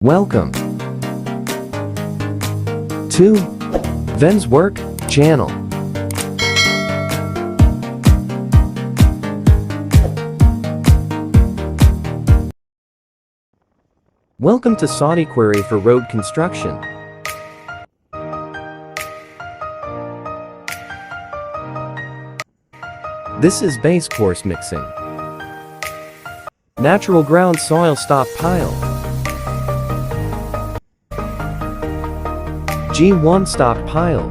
Welcome to Ven's Work channel. Welcome to Saudi Query for road construction. This is base coarse mixing. Natural ground soil stockpile. G1 stockpile.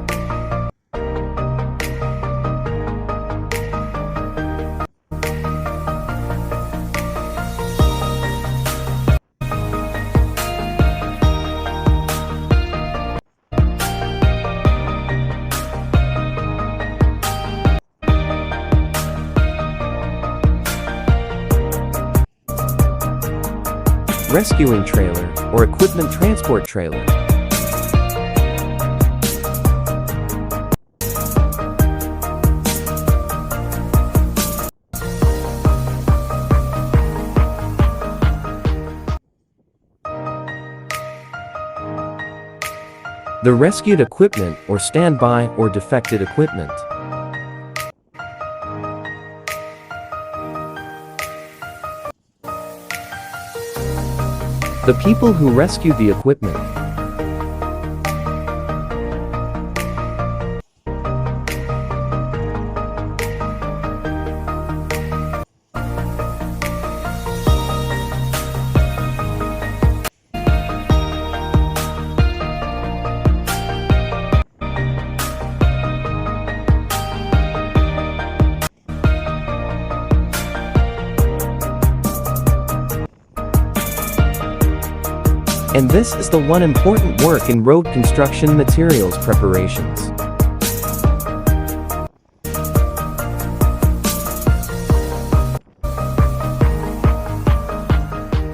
Rescuing trailer or equipment transport trailer. The rescued equipment or standby or defected equipment. The people who rescued the equipment. And this is the one important work in road construction materials preparations.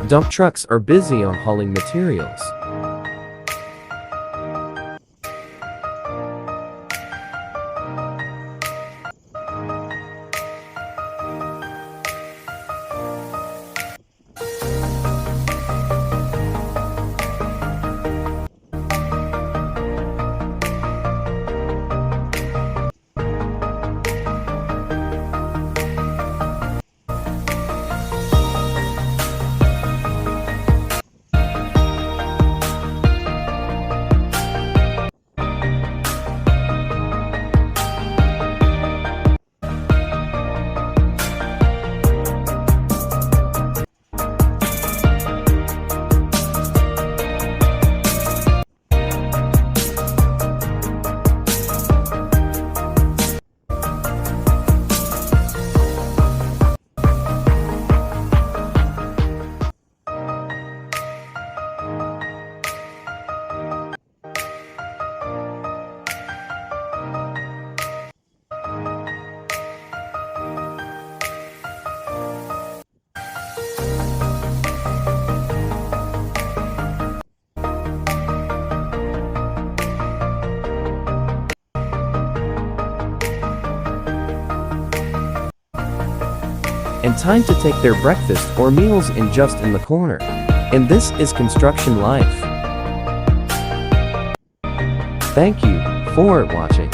Dump trucks are busy on hauling materials. And time to take their breakfast or meals in just in the corner. And this is construction life. Thank you for watching.